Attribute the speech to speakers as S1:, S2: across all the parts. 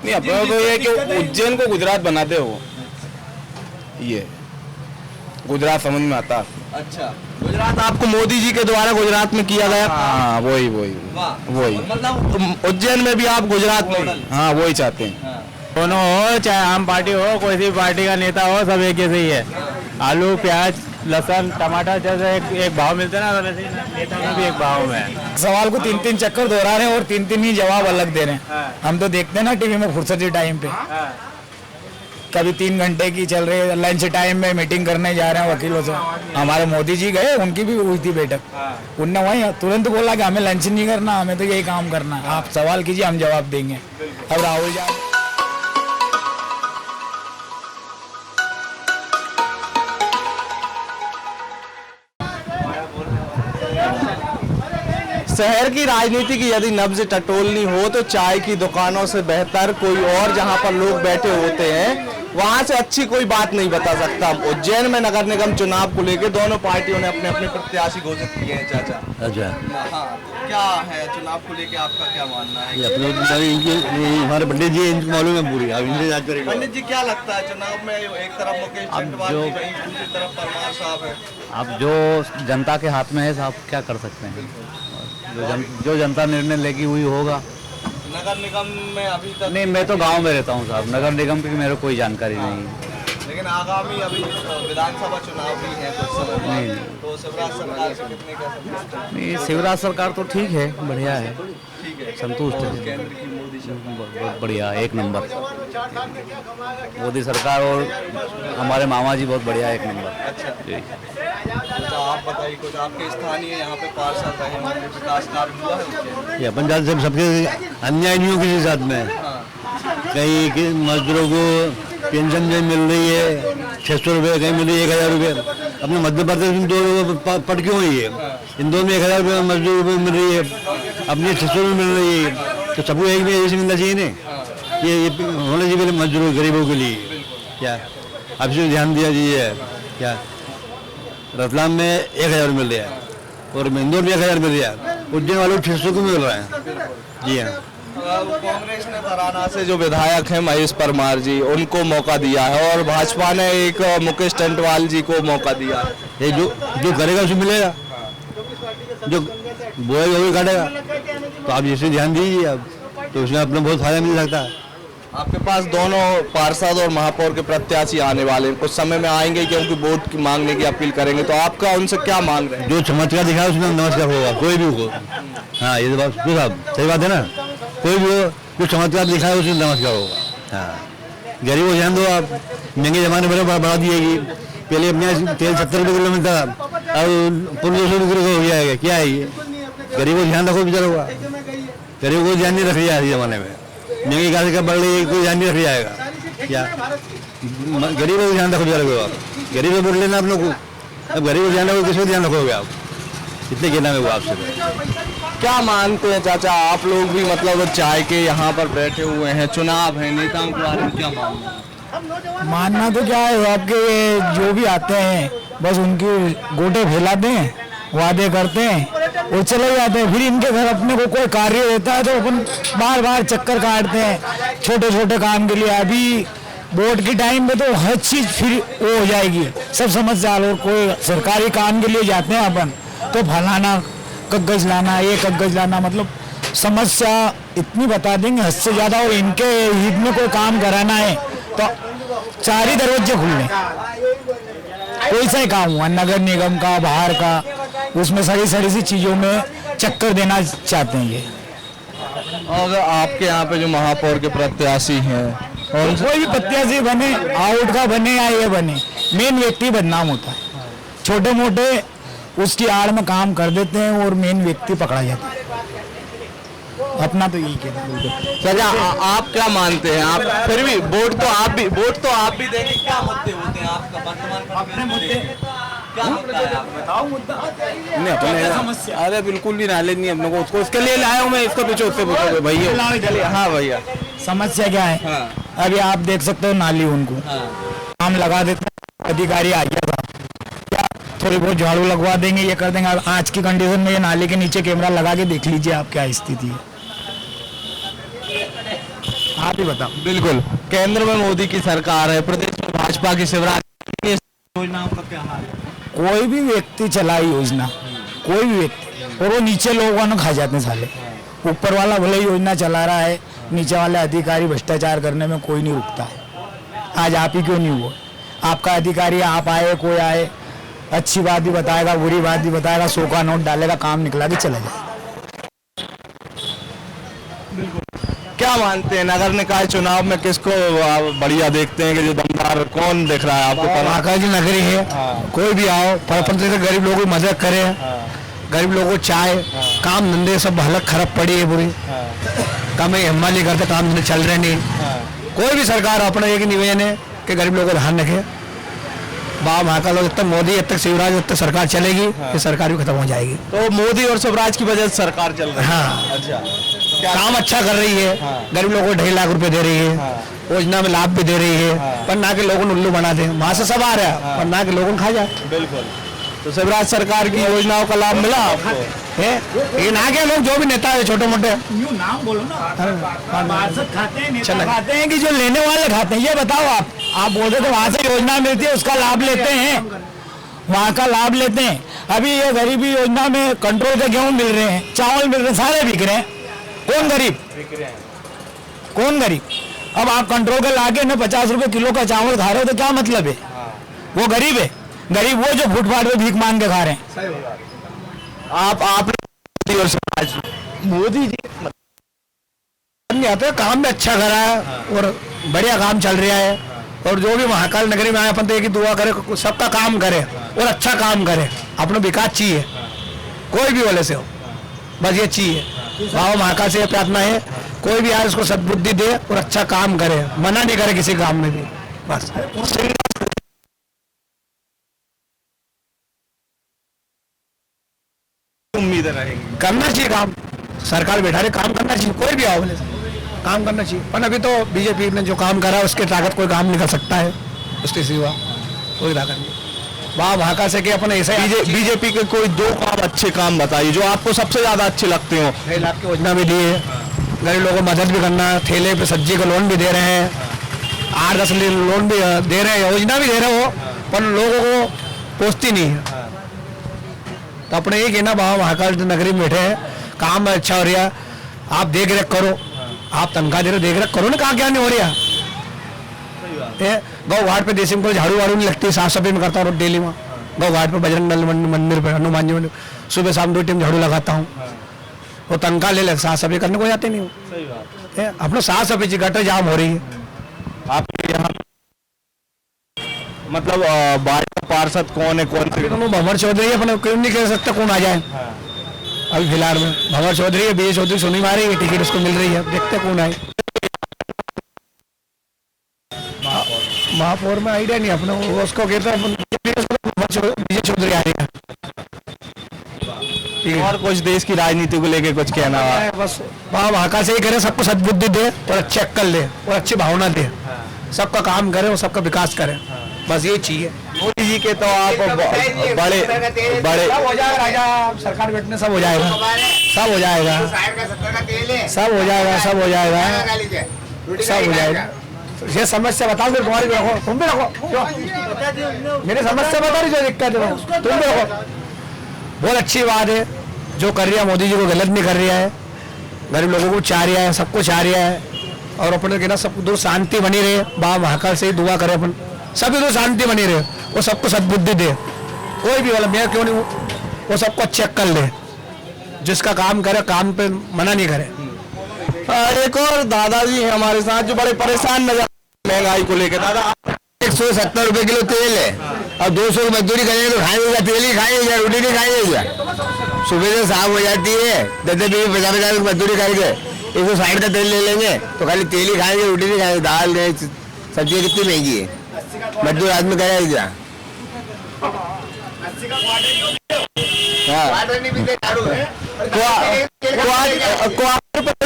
S1: नहीं, अपना तो ये कि उज्जैन को गुजरात बनाते हो, ये गुजरात समझ में आता।
S2: अच्छा, गुजरात आपको मोदी जी के द्वारा गुजरात में किया गया।
S1: हाँ वही वही वही,
S2: मतलब उज्जैन में भी आप गुजरात में,
S1: हाँ वही चाहते हैं।
S3: दोनों हो, चाहे आम पार्टी हो, कोई सी पार्टी का नेता हो, सब एक जैसे ही है। आलू, प्याज, लहसुन, टमाटर जैसे एक भाव मिलते हैं ना, वैसे नेता में भी एक भाव में है।
S4: सवाल को 3-3 चक्कर दोहरा रहे हैं और 3-3 ही जवाब अलग दे रहे हैं। हम तो देखते हैं ना टीवी में फुर्सती टाइम पे, कभी 3 घंटे की चल रही है, लंच टाइम में मीटिंग करने जा रहे हैं वकीलों से। हमारे मोदी जी गए, उनकी भी हुई थी बैठक, उनने वही तुरंत बोला कि हमें लंच नहीं करना, हमें तो यही काम करना है, आप सवाल कीजिए हम जवाब देंगे। अब राहुल जी
S2: शहर की राजनीति की यदि नब्ज टटोलनी हो तो चाय की दुकानों से बेहतर कोई और जहां पर लोग बैठे होते हैं वहां से अच्छी कोई बात नहीं बता सकता। उज्जैन में नगर निगम चुनाव को लेकर दोनों पार्टियों ने अपने अपने प्रत्याशी घोषित किए हैं। चाचा,
S5: अच्छा,
S2: हाँ, तो क्या है चुनाव को लेकर आपका क्या मानना है?
S5: ये अपने हमारे पंडित जी इनको मालूम है पूरी, अब इनसे याद करेंगे।
S2: पंडित जी, क्या लगता है चुनाव में एक तरफ मुकेश चंद्रवाल जी, वहीं दूसरी तरफ परमार साहब है।
S3: अब जो जनता के हाथ में है, साहब क्या कर सकते हैं, जो जनता निर्णय लेगी वही होगा।
S2: नगर निगम में अभी तक
S3: नहीं, मैं तो गांव में रहता हूं साहब, नगर निगम की मेरे को कोई जानकारी नहीं है।
S2: लेकिन आगामी अभी विधानसभा चुनाव भी है कुछ समय बाद, तो शिवराज सरकार से कितने का संतुष्ट है?
S3: नहीं, शिवराज सरकार तो ठीक है, बढ़िया है,
S2: ठीक है,
S3: संतुष्ट है,
S2: केंद्र की मोदी सरकार
S3: बहुत बढ़िया, एक नंबर मोदी सरकार, और हमारे मामा जी बहुत बढ़िया, एक नंबर।
S2: अच्छा
S3: जी,
S2: तो आप बताइए कुछ, आपके स्थानीय यहाँ पे पार्षद रहे होंगे, विकास कार्य हुआ है उसके?
S5: ये अपन जात से सबके अन्याय नहीं हो किसी साथ में। कहीं मजदूरों को पेंशन नहीं मिल रही है 600 रुपये, कहीं मिल रही है 1000 रुपये। अपने मध्य प्रदेश में 2 पट क्यों हुई है, इंदौर में 1000 रुपये मजदूर मिल रही है, अपनी 600 रुपये मिल रही है, तो सबको एक भी ऐसे मिलना चाहिए ना। ये होना चाहिए मजदूरों गरीबों के लिए। क्या अब से ध्यान दिया जाइए, क्या रतलाम में 1000 मिल रहा है और इंदौर में 1000 मिल रहा है, उज्जैन वालों को 600 को मिल रहा है। जी हाँ,
S2: कांग्रेस ने बराना से जो विधायक हैं महेश परमार जी, उनको मौका दिया है और भाजपा ने एक मुकेश चंद्रवाल जी को मौका दिया है।
S5: ये जो करेगा उसे मिलेगा, जो बोएगा वही काटेगा। तो आप जैसे ध्यान दीजिए, अब तो उसमें अपना बहुत फायदा मिल सकता है।
S2: आपके पास दोनों पार्षद और महापौर के प्रत्याशी आने वाले हैं, कुछ समय में आएंगे क्योंकि वोट की मांगने की अपील करेंगे, तो आपका उनसे क्या मांग रहे हैं?
S5: जो चमत्कार दिखाए उसमें नमस्कार होगा, कोई भी हो। हाँ, ये तो बात साहब सही बात है ना, कोई भी हो जो चमत्कार दिखाए उसमें नमस्कार होगा। हाँ, गरीब को ध्यान दो आप, महंगे जमाने में बढ़ा दिएगी। पहले अपने तेल 70 रुपये किलो मिलता था, अब 200 रुपये हो गया है। क्या है ये? गरीब को ध्यान रखो बेचारा हुआ, गरीब को ध्यान नहीं रख रहा है जमाने में, महंगी गाड़ी का बढ़ रही है, कोई ध्यान नहीं रख जाएगा। क्या गरीबों को ध्यान रखो बेचारे को, आप गरीब को बोल लेना आप लोग को, अब गरीब को ध्यान रखो, किसको ध्यान रखोगे आप? इतने कहना है वो आपसे।
S2: क्या मानते हैं चाचा, आप लोग भी मतलब चाय के यहाँ पर बैठे हुए हैं, चुनाव है, नेताओं के बारे में क्या मानना है?
S4: मानना तो क्या है, आपके जो भी आते हैं बस उनकी गोटे फैलाते हैं, वादे करते हैं और चले जाते हैं। फिर इनके घर अपने को कोई कार्य होता है तो अपन बार बार चक्कर काटते हैं छोटे छोटे काम के लिए। अभी वोट के टाइम पे तो हर चीज फिर वो हो जाएगी, सब समस्या। और कोई सरकारी काम के लिए जाते हैं अपन तो फलाना कागज लाना, ये कागज लाना, मतलब समस्या इतनी बता देंगे हद से ज्यादा। और इनके हित में कोई काम कराना है तो 4 ही दरवाजे खुलने, कोई सा ही काम हुआ, नगर निगम का, बाहर का, उसमें सारी सी चीजों में चक्कर देना चाहते हैं ये।
S2: और आपके यहाँ पे जो महापौर के प्रत्याशी हैं, और
S4: कोई भी प्रत्याशी बने, आउट का बने या ये बने, मेन व्यक्ति बदनाम होता है। छोटे मोटे उसकी आड़ में काम कर देते हैं और मेन व्यक्ति पकड़ा जाता है। अपना तो यही कहना है।
S2: चाचा, आप क्या मानते हैं? आप फिर भी वोट तो आप भी देंगे। क्या मुद्दे होते हैं आपका वर्तमान
S4: अपने मुद्दे
S2: क्या मुद्दा है आपका?
S4: बताओ मुद्दा।
S1: नहीं अपने, अरे बिल्कुल भी नॉलेज नहीं अपने को, उसको इसके लिए लाया हूँ मैं, इसको पूछो, उससे पूछो भैया।
S2: हाँ भैया,
S4: समस्या क्या है?
S2: हाँ।
S4: अभी आप देख सकते हो नाली, उनको काम लगा देते हैं, अधिकारी आ गया था, क्या थोड़ी बहुत झाड़ू लगवा देंगे, ये कर देंगे। अब आज की कंडीशन में ये नाले के नीचे कैमरा लगा के देख लीजिए आप क्या स्थिति है। आप ही बताओ।
S2: बिल्कुल, केंद्र में मोदी की सरकार है, प्रदेश में भाजपा की शिवराज योजनाओं का क्या हाल है?
S4: कोई भी व्यक्ति चलाई योजना, कोई भी व्यक्ति, और वो नीचे लोगों ने खा जाते हैं साले। ऊपर वाला भले ही योजना चला रहा है, नीचे वाले अधिकारी भ्रष्टाचार करने में कोई नहीं रुकता है। आज आप ही क्यों नहीं हुआ? आपका अधिकारी, आप आए, कोई आए, अच्छी बात भी बताएगा, बुरी बात भी बताएगा, 100 का नोट डालेगा, काम निकला के चले जाए।
S2: क्या मानते हैं नगर निकाय चुनाव में किसको बढ़िया देखते हैं कि जो दमदार कौन दिख रहा है आपको?
S4: महाकाल की नगरी है, कोई भी आओ, परपंच से गरीब लोगों की मदद करे, गरीब लोगों को चाय, काम धंधे सब हालत खराब पड़ी है पूरी, काम हिम्मत नहीं करते, काम धंधे चल रहे नहीं। कोई भी सरकार अपना एक निवेदन है कि गरीब लोगों को ध्यान रखे। बाबा महाकाल जब तक मोदी, जब तक शिवराज, जब तक सरकार चलेगी, ये सरकार भी खत्म हो जाएगी।
S2: तो मोदी और शिवराज की वजह से सरकार चल रही है।
S4: हाँ,
S2: अच्छा,
S4: काम अच्छा कर रही है, गरीब लोगों को 2.5 लाख रुपए दे रही है, योजना में लाभ भी दे रही है, पर ना के लोगों ने उल्लू बना दे, वहां से सब आ रहा है, पर ना के लोगों ने खा जाए।
S2: बिल्कुल। तो शिवराज सरकार की योजनाओं का लाभ मिला आपको?
S4: है ये ना के लोग जो भी नेता है छोटे मोटे
S6: नाम बोलो ना, पार्षद खाते हैं, नेता
S4: खाते हैं कि जो लेने वाले खाते हैं। ये बताओ आप बोल रहे थे वहां से योजना मिलती है, उसका लाभ लेते हैं, वहां का लाभ लेते हैं। अभी ये गरीबी योजना में कंट्रोल के गेहूं मिल रहे हैं, चावल मिल रहे हैं, सारे बिक रहे हैं। कौन गरीब? कौन गरीब? अब आप कंट्रोल के लाके न 50 रुपए किलो का चावल खा रहे हो तो क्या मतलब है? वो गरीब है? गरीब वो जो फुटपाथ पे भीख मांग के खा रहे हैं।
S2: आप
S4: मोदी जी नहीं आते, काम भी अच्छा करा है और बढ़िया काम चल रहा है। और जो भी महाकाल नगरी में आए, अपन तो एक ही दुआ करे, सबका काम करे और अच्छा काम करे। अपना विकास चाहिए, कोई भी वाले से हो, बस ये चाहिए। बाबा महाकाल से प्रार्थना है, कोई भी आए उसको सद्बुद्धि दे और अच्छा काम करे, मना नहीं करे किसी काम में भी, बस।
S2: उम्मीद रहेगी
S4: करना चाहिए काम, सरकार बैठा रहे, काम करना चाहिए, कोई भी आओ बोले काम करना चाहिए। पर अभी तो बीजेपी ने जो काम करा उसके ताकत कोई काम नहीं कर सकता है, उसके सिवा कोई ताकत नहीं। वहाँ महाकाल से कि अपने ऐसे
S2: बीजेपी के कोई 2 काम अच्छे काम बताइए जो आपको सबसे ज्यादा अच्छे लगते हो।
S4: 2.5 लाख की योजना भी दी है, गरीब लोगों को मदद भी करना, ठेले पे सब्जी का लोन भी दे रहे हैं, 8-10 लोन भी दे रहे हैं, योजना भी दे रहे हो, पर लोगों को पहुँचती नहीं है। तो अपने एक है ना, बाबा महाकाल नगरी में बैठे हैं, काम अच्छा हो रहा, आप देख रेख करो, आप तनख्वाह दे रहे, देख रेख करो ना, कहाँ क्या नहीं हो रहा। गौ घाट पे देसी को झाड़ू वाड़ू नहीं लगती, साफ सफाई में करता हूँ डेली में। गौ घाट पे बजरंग दल मंदिर पे, हनुमान जी मंदिर, सुबह शाम 2 टाइम झाड़ू लगाता हूँ। वो तनख्वाह ले, साफ सफाई करने को जाते नहीं हो। अपना साफ सफाई की गटर जाम हो रही है।
S2: आपके यहाँ मतलब भाजपा पार्षद कौन है, कौन से?
S4: भंवर चौधरी है, अपने क्यों नहीं कह सकते कौन आ जाए। अभी फिलहाल में भंवर चौधरी है, बीए चौधरी सुनी मारी है, टिकट उसको मिल रही है, देखते कौन आए। महापौर में आइडिया नहीं अपने, उसको कहते हैं बीए चौधरी आ रही है।
S2: और कुछ देश की राजनीति को लेके कुछ कहना है?
S4: बस वहाँ महाकाल से ही करे, सबको सद्बुद्धि दे और अच्छी अक्कल दे और अच्छी भावना दे, सबका काम करे और सबका विकास करे, बस ये चाहिए।
S2: मोदी जी के तो आप बड़े
S4: सब हो जाएगा राजा, सरकार बैठने सब हो जाएगा, सब हो जाएगा, सब हो जाएगा, सब हो जाएगा, सब हो जाएगा। ये समस्या बताओ फिर, तुम्हारी भी रखो, तुम भी रखो, मेरी समस्या बता रही, जो दिक्कत है तुम भी रखो। बहुत अच्छी बात है जो कर रही है, मोदी जी को गलत नहीं कर रहा है, गरीब लोगों को चाह रहा है, सबको चाह रहा है। और अपने कहना सब दो शांति बनी रहे, बाबा महाकाल से ही दुआ करे अपन, सभी दो शांति बनी रहे, वो सबको सद्बुद्धि दे, कोई भी वाला मैं क्यों नहीं, वो सबको चेक कर ले, जिसका काम करे काम पे मना नहीं करे।
S2: एक और दादाजी है हमारे साथ जो बड़े परेशान नजर महंगाई को लेकर। दादा
S5: 170 रुपए किलो तेल है, और 200 की मजदूरी करेंगे तो खाएंगे, तेल ही खाएंगे, रोटी नहीं खाएंगे। सुबह से शाम हो जाती है, 10-20, 50 की मजदूरी करेंगे, 160 का तेल ले लेंगे तो खाली तेल ही खाएंगे, रोटी नहीं खाएंगे। दाल सब्जी कितनी महंगी है, मजदूर आदमी करेगा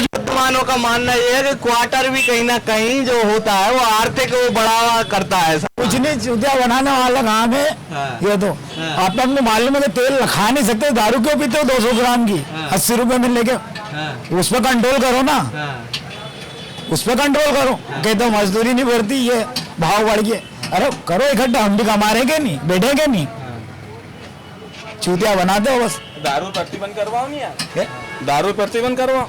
S2: वर्तमानों का मानना यह है कि क्वार्टर भी कहीं ना कहीं जो होता है वो आर्थिक वो बढ़ावा करता है।
S4: कुछ नहीं, चूतिया बनाने वाला काम है ये तो। आप अपने मालूम है कि तेल खा नहीं सकते, दारू क्यों पीते हो 200 ग्राम की 80 रुपए में लेके, उस पर कंट्रोल करो ना। उस पर कंट्रोल करो। कहते हो मजदूरी नहीं बढ़ती, ये भाव बढ़ गए, अरे करो इकट्ठा, हम भी कमा रहे के नहीं, बैठेंगे नहीं, चूतिया बनाते हो बस।
S1: दारू प्रतिबंध करवाओ नहीं यार, दारू प्रतिबंध करवाओ।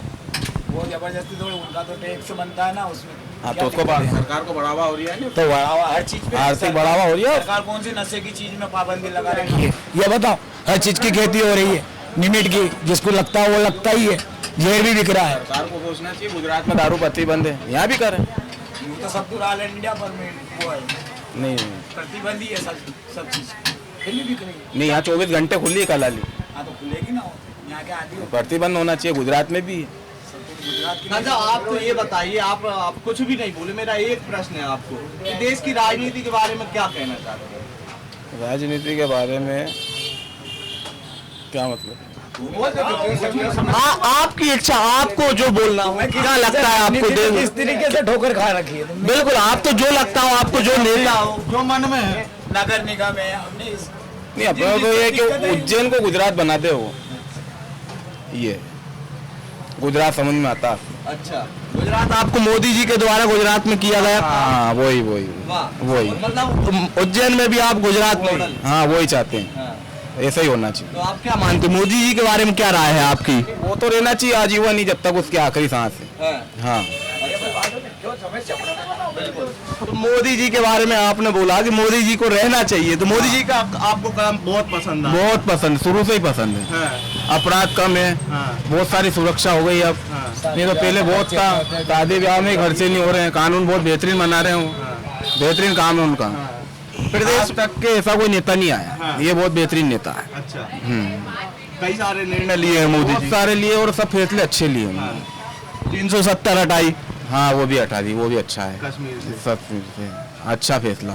S6: वो जबरदस्ती थोड़ी, उनका तो टैक्स बनता है ना उसमें।
S1: हाँ तो उसको सरकार को बढ़ावा हो रही है ना,
S6: तो बढ़ावा हर चीज पे,
S1: आर्थिक बढ़ावा हो रही है।
S6: सरकार कौन सी नशे की चीज में पाबंदी लगा रही है?
S4: ये बताओ, हर चीज की खेती हो रही है, लिमिट की, जिसको लगता है वो लगता ही है, जहर भी बिक रहा है।
S1: सरकार को सोचना चाहिए, गुजरात में दारू प्रतिबंध है, यहाँ भी करें।
S6: वो तो सब पूरा ऑल इंडिया पर में वो है,
S1: नहीं
S6: प्रतिबंध ही है सब चीज। फिर भी बिक रही है।
S1: नहीं, यहाँ 24 घंटे खुली है कलाली,
S6: हाँ तो खुलेगी ना, यहाँ के आदि हो
S1: प्रतिबंध होना चाहिए। गुजरात में भी है।
S6: गुजरात की
S2: अच्छा, आप तो ये बताइए, आप कुछ भी नहीं बोले, मेरा एक प्रश्न है आपको कि देश की राजनीति के बारे में क्या कहना चाहते हैं?
S1: राजनीति के बारे में क्या मतलब?
S2: आपकी इच्छा, आपको जो बोलना हो, क्या लगता है आपको?
S4: किस तरीके से ठोकर खा रखी है तुमने?
S2: बिल्कुल, आप तो जो लगता हो, आपको जो नेता हो, जो मन में है।
S6: नगर निगम है, हमने
S1: नहीं, अपना तो ये कि उज्जैन को गुजरात बनाते हो, ये गुजरात समझ में आता।
S2: अच्छा, गुजरात आपको मोदी जी के द्वारा गुजरात में किया गया।
S1: हाँ वही
S2: वाह,
S1: वही।
S2: मतलब उज्जैन में भी आप गुजरात में।
S1: हाँ वही चाहते हैं, ऐसा ही होना चाहिए।
S2: तो आप क्या मानते हैं, मोदी जी के बारे में क्या राय है आपकी?
S1: वो तो रहना चाहिए आजीवन ही, जब तक उसकी आखिरी सांस है। हाँ
S2: तो मोदी जी के बारे में आपने बोला कि मोदी जी को रहना चाहिए, तो मोदी जी का आपको काम बहुत पसंद है?
S1: बहुत पसंद, शुरू से ही पसंद है। अपराध कम है, बहुत सारी सुरक्षा हो गई अब, नहीं तो पहले बहुत था, शादी ब्याह में खर्चे नहीं हो रहे हैं, कानून बहुत बेहतरीन बना रहे हो, बेहतरीन काम है उनका। प्रदेश तक के ऐसा कोई नेता नहीं आया, ये बहुत बेहतरीन नेता है।
S2: अच्छा, कई सारे निर्णय लिए हैं मोदी
S1: बहुत
S2: जी,
S1: सारे लिए और सब फैसले अच्छे लिए उन्होंने।
S2: 370 हटाई
S1: हाँ वो भी हटा दी, वो भी अच्छा है,
S2: कश्मीर से।
S1: सब से अच्छा फैसला।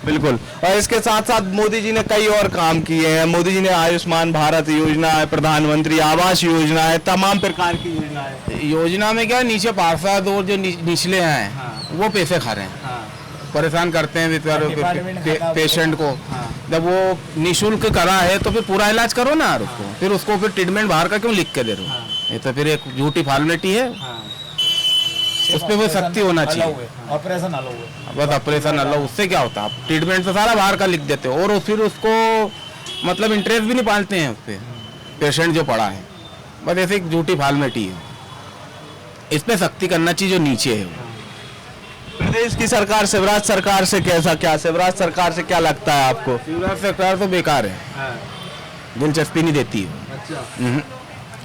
S2: बिल्कुल, और इसके साथ साथ मोदी जी ने कई और काम किए हैं। मोदी जी ने आयुष्मान भारत योजना है, प्रधानमंत्री आवास योजना है, तमाम प्रकार की योजना है।
S1: योजना में क्या है, नीचे पार्षद और जो निचले हैं वो पैसे खा रहे हैं, परेशान करते हैं पेशेंट को। जब वो निशुल्क करा है तो फिर पूरा इलाज करो ना यार उसको, फिर उसको फिर ट्रीटमेंट बाहर का क्यों लिख के दे रहे हो? ये तो फिर एक झूठी फॉर्मेलिटी है, उस पर वो सख्ती होना चाहिए।
S6: ऑपरेशन अलाउ है,
S1: बस ऑपरेशन अलाउ, उससे क्या होता है, आप ट्रीटमेंट तो सारा बाहर का लिख देते हो और फिर उसको मतलब इंटरेस्ट भी नहीं पालते हैं उस पर, पेशेंट जो पड़ा है। बस ऐसे एक झूठी फॉर्मेलिटी है, इस पर सख्ती करना चाहिए जो नीचे है।
S2: प्रदेश की सरकार, शिवराज सरकार से कैसा, क्या शिवराज सरकार से क्या लगता है आपको?
S1: शिवराज सरकार तो बेकार है, दिलचस्पी नहीं देती है।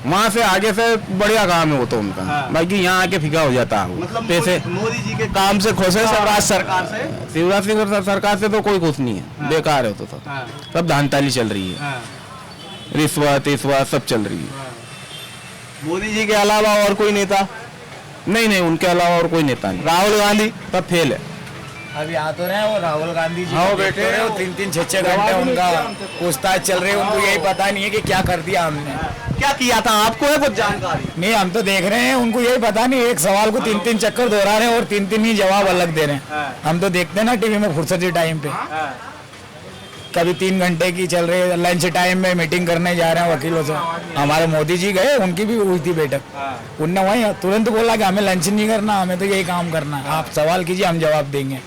S1: वहाँ से आगे से बढ़िया काम है वो तो उनका, बाकी यहाँ आके फीका हो जाता है वो।
S2: मतलब
S1: पैसे
S2: मोदी जी के काम से खुश है शिवराज सरकार से?
S1: शिवराज सिंह सरकार से तो कोई खुश नहीं है, बेकार है तो सब धांधली चल रही है, रिश्वत सब चल रही है।
S2: मोदी जी के अलावा और कोई नेता?
S1: नहीं, उनके अलावा और कोई नेता नहीं।
S2: राहुल गांधी?
S1: सब फेल है।
S6: अभी आ तो रहे हैं वो राहुल गांधी जी,
S1: हाँ, वो बैठे हैं,
S6: 3-3, 6-6 घंटे उनका पूछताछ चल रही है, उनको यही पता नहीं है कि क्या कर दिया हमने,
S2: क्या किया था, आपको है कुछ जानकारी?
S4: नहीं, हम तो देख रहे हैं, उनको यही पता नहीं, एक सवाल को 3-3 चक्कर दोहरा रहे हैं और 3-3 ही जवाब अलग दे रहे हैं। हम तो देखते हैं ना टीवी में फुर्सती टाइम पे, कभी 3 घंटे की चल रही है, लंच टाइम में मीटिंग करने जा रहे हैं वकीलों से। हमारे मोदी जी गए, उनकी भी हुई थी बैठक, उनने वही तुरंत बोला कि हमें लंच नहीं करना, हमें तो यही काम करना है, आप सवाल कीजिए हम जवाब देंगे।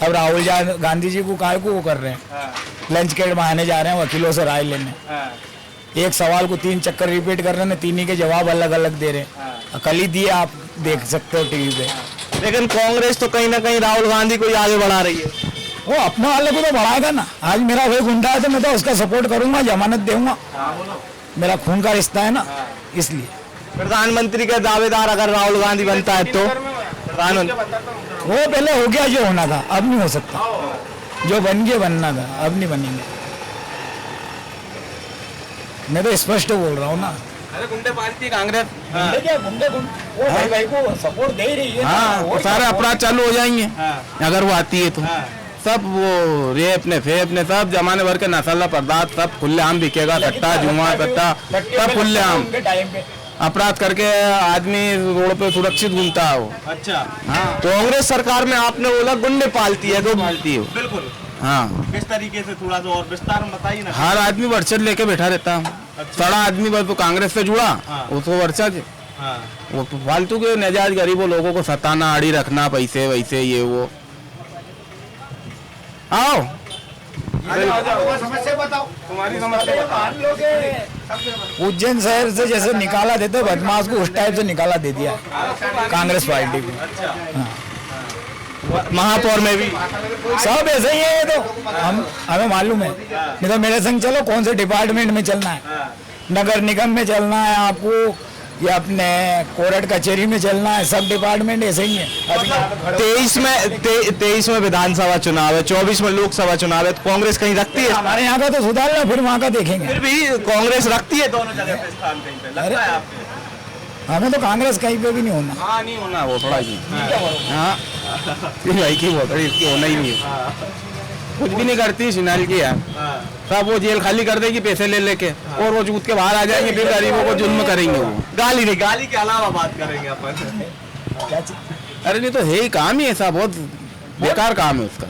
S4: अब राहुल गांधी जी को काय को वो कर रहे हैं, लंच के बहाने जा रहे हैं वकीलों से राय लेने, एक सवाल को 3 चक्कर रिपीट कर रहे हैं, 3 ही के जवाब अलग अलग दे रहे हैं। कल ही दिए, आप देख सकते हो टीवी पे।
S2: लेकिन कांग्रेस तो कहीं ना कहीं राहुल गांधी को ही आगे बढ़ा रही है।
S4: वो अपने वाले को तो बढ़ाएगा ना, आज मेरा कोई गुंडा है तो मैं तो उसका सपोर्ट करूंगा, जमानत दूंगा, मेरा खून का रिश्ता है ना, इसलिए।
S2: प्रधानमंत्री के दावेदार अगर राहुल गांधी बनता है तो प्रधानमंत्री,
S4: वो पहले हो गया जो होना था, अब नहीं हो सकता, जो बन गया बनना था, अब नहीं बनेंगे। मैं तो स्पष्ट बोल रहा हूँ ना।
S1: अरे गुंडे पार्टी कांग्रेस,
S4: गुंडे वो भाई को सपोर्ट दे ही रही है।
S1: हाँ, सारे अपराध चालू हो जाएंगे अगर वो आती है तो। सब वो रेप ने फेप ने सब जमाने भर के नशाला पदार्थ सब खुलेआम बिकेगा, सट्टा जुआ सट्टा सब खुलेआम अपराध करके आदमी रोड पे सुरक्षित घूमता है वो।
S2: अच्छा, हाँ, तो कांग्रेस सरकार में आपने बोला गुंडे पालती है, तो
S1: पालती है
S2: बिल्कुल।
S1: हाँ,
S2: किस तरीके से, थोड़ा सा और विस्तार में बताइए ना।
S1: हर आदमी वर्चस्व लेके बैठा रहता है, सड़ा आदमी बस तो कांग्रेस से जुड़ा उसको वर्चस्व वो फालतू के नजायज गरीबों लोगों को सताना, आड़ी रखना, पैसे वैसे ये वो। आओ
S6: समस्या बताओ,
S1: तुम्हारी समस्या
S4: उज्जैन शहर से जैसे निकाला देते बदमाश को, उस टाइप से निकाला दे दिया कांग्रेस पार्टी को।
S2: महापौर में भी
S4: सब ऐसे ही है, ये तो हमें मालूम है। नहीं तो मेरे संग चलो, कौन से डिपार्टमेंट में चलना है, नगर निगम में चलना है आपको या अपने कोर्ट कचहरी में चलना है, सब डिपार्टमेंट ऐसे ही है।
S2: 23 में विधानसभा चुनाव है, 24 में लोकसभा चुनाव है, तो कांग्रेस कहीं रखती है?
S4: हमारे यहाँ का तो सुधारना, फिर वहाँ का देखेंगे।
S2: फिर भी कांग्रेस रखती है दोनों जगह पे स्थान, कहीं पे लगता है आपको?
S4: हमें तो कांग्रेस कहीं पे भी नहीं होना।
S1: हाँ नहीं होना वो थोड़ा ही। हाँ भाई की बहुत इसकी होना ही नहीं है। कुछ भी नहीं करती शिनाल की यार, सब वो जेल खाली कर देगी पैसे ले लेके, और वो जूत के बाहर आ जाएंगे, फिर गरीबों को जुल्म करेंगे वो।
S2: गाली नहीं, गाली के अलावा बात करेंगे अपन।
S1: अरे नहीं तो है ही काम ही ऐसा, बहुत बेकार काम है उसका।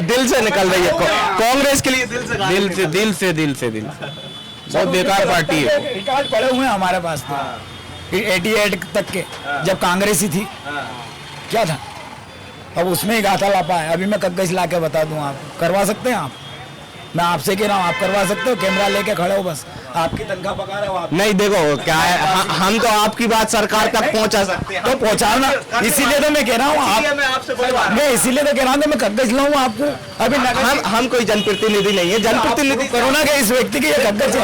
S2: दिल से निकल रही है कांग्रेस के लिए, दिल से
S1: बहुत बेकार पार्टी है।
S4: रिकॉर्ड पड़े हुए हैं हमारे पास तो 88 तक के, जब कांग्रेस ही थी क्या था, अब उसमें ही गाथा लापा है। अभी मैं कागज ला के बता दूं, आप करवा सकते हैं? आप, मैं आपसे कह रहा हूँ, आप करवा सकते हो? कैमरा लेके खड़े हो, बस आपकी तनख्वाह पका रहे हो आप।
S2: नहीं देखो क्या है, हम तो आपकी बात सरकार तक पहुंचा सकते हैं,
S4: तो पहुंचाना, इसीलिए तो मैं कह रहा हूँ मैं इसीलिए तो कह रहा हूँ मैं कागज लाऊं आपको। अभी
S2: हम कोई जनप्रतिनिधि नहीं है, जनप्रतिनिधि
S4: कोरोना के इस व्यक्ति के ये कागज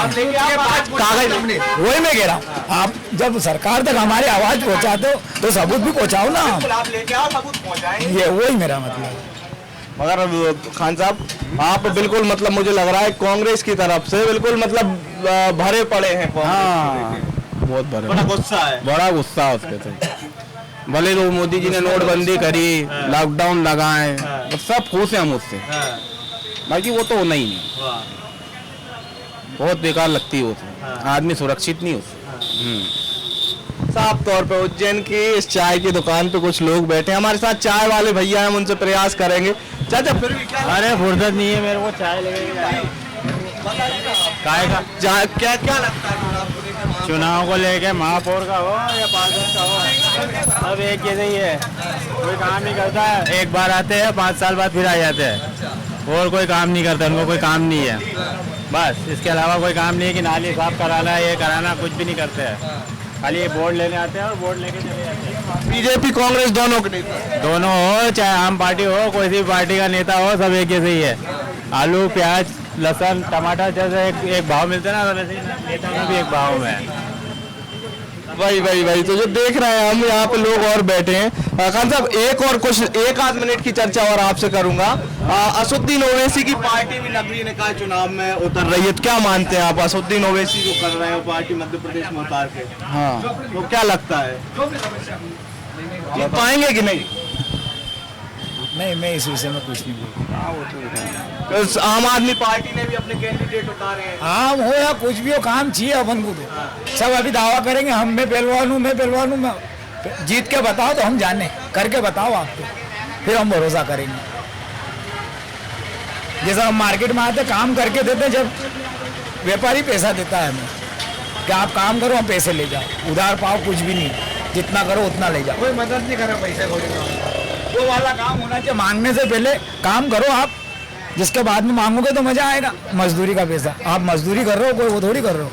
S2: कागज,
S4: वही मैं कह रहा हूँ। आप जब सरकार तक हमारी आवाज पहुँचाते हो तो सबूत भी पहुँचाओ ना,
S2: आप लेके आओ, सबूत पहुंचाएंगे।
S4: ये वही मेरा मतलब है।
S2: मगर खान साहब आप बिल्कुल मतलब मुझे लग रहा है कांग्रेस की तरफ से बिल्कुल मतलब भरे पड़े हैं।
S1: हाँ बहुत
S2: बड़ा गुस्सा है,
S1: बड़ा गुस्सा उस पे तो। भले तो मोदी जी ने नोटबंदी करी, लॉकडाउन लगाए, तो सब खुश हैं हम उससे, बाकी वो तो होना ही नहीं। बहुत बेकार लगती है उसमें, आदमी सुरक्षित नहीं उससे।
S2: साफ तौर पे उज्जैन की इस चाय की दुकान पे कुछ लोग बैठे हैं, हमारे साथ चाय वाले भैया हैं, उनसे प्रयास करेंगे। चाचा फिर भी क्या,
S3: अरे फुर्सत नहीं है मेरे को चाय लगेगी काय का,
S2: क्या क्या लगता है
S3: चुनाव को लेके, महापौर का हो या पार्षद का हो, सब एक जैसे ही है। कोई काम नहीं करता है, एक बार आते हैं 5 साल बाद फिर आ जाते हैं, और कोई काम नहीं करता, उनको कोई काम नहीं है, बस इसके अलावा कोई काम नहीं है कि नाली साफ कराना है, ये कराना, कुछ भी नहीं करते हैं, खाली ये बोर्ड लेने आते हैं और बोर्ड लेके चले जाते हैं।
S2: बीजेपी कांग्रेस दोनों के नेता,
S3: दोनों हो, चाहे आम पार्टी हो, कोई सी पार्टी का नेता हो, सब एक जैसे ही है। आलू, प्याज, लहसुन, टमाटर जैसे एक भाव मिलते हैं ना, वैसे ही नेता में भी एक भाव में है।
S2: वही तो जो देख रहे हैं हम, यहाँ पे लोग और बैठे हैं। खान साहब एक आध मिनट की चर्चा और आपसे करूंगा। असदुद्दीन ओवैसी की पार्टी भी नगरीय निकाय चुनाव में उतर रही है, तो क्या मानते हैं आप? असदुद्दीन ओवैसी जो कर रहे हैं पार्टी मध्य प्रदेश में उतार के,
S1: हाँ
S2: तो क्या लगता है जीत पाएंगे कि नहीं?
S4: नहीं, मैं इस विषय में कुछ नहीं बोलूँ।
S2: आम आदमी पार्टी ने भी अपने कैंडिडेट उतारे हैं।
S4: आम हो या कुछ भी हो, काम चाहिए अपन को तो। सब अभी दावा करेंगे हम, मैं पहलवान हूँ, मैं जीत के बताओ तो हम जाने, करके बताओ आपको, फिर हम भरोसा करेंगे। जैसा हम मार्केट में आते काम करके देते, जब व्यापारी पैसा देता है हमें कि आप काम करो, हम पैसे ले जाओ, उधार पाओ, कुछ भी नहीं, जितना करो उतना ले जाओ, कोई मदद नहीं करे पैसे वो वाला काम होना चाहिए। मांगने से पहले काम करो आप, जिसके बाद में मांगोगे तो मजा आएगा। मजदूरी का पैसा, आप मजदूरी कर रहे हो, कोई वो थोड़ी कर रहे हो,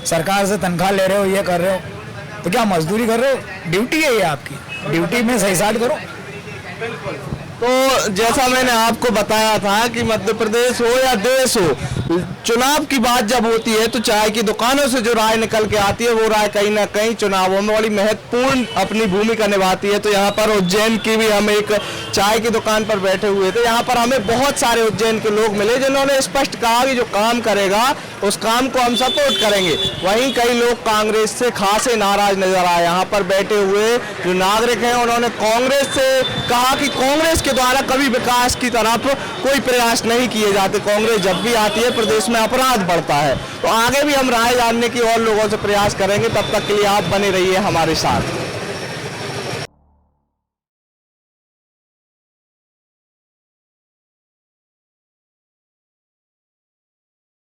S4: सरकार से तनख्वाह ले रहे हो, ये कर रहे हो, तो क्या मजदूरी कर रहे हो? ड्यूटी है ये आपकी, ड्यूटी में सही साथ करो।
S2: तो जैसा मैंने आपको बताया था कि मध्य प्रदेश हो या देश हो, चुनाव की बात जब होती है तो चाय की दुकानों से जो राय निकल के आती है, वो राय कहीं ना कहीं चुनावों में बड़ी महत्वपूर्ण अपनी भूमिका निभाती है। तो यहाँ पर उज्जैन की भी हम एक चाय की दुकान पर बैठे हुए थे, यहाँ पर हमें बहुत सारे उज्जैन के लोग मिले जिन्होंने स्पष्ट कहा कि जो काम करेगा उस काम को हम सपोर्ट करेंगे। वहीं कई लोग कांग्रेस से खासे नाराज नजर आए। यहाँ पर बैठे हुए जो नागरिक हैं उन्होंने कांग्रेस से कहा कि कांग्रेस के द्वारा कभी विकास की तरफ कोई प्रयास नहीं किए जाते, कांग्रेस जब भी आती है प्रदेश में अपराध बढ़ता है। तो आगे भी हम राय जानने की और लोगों से प्रयास करेंगे, तब तक के लिए आप बने रहिए हमारे साथ।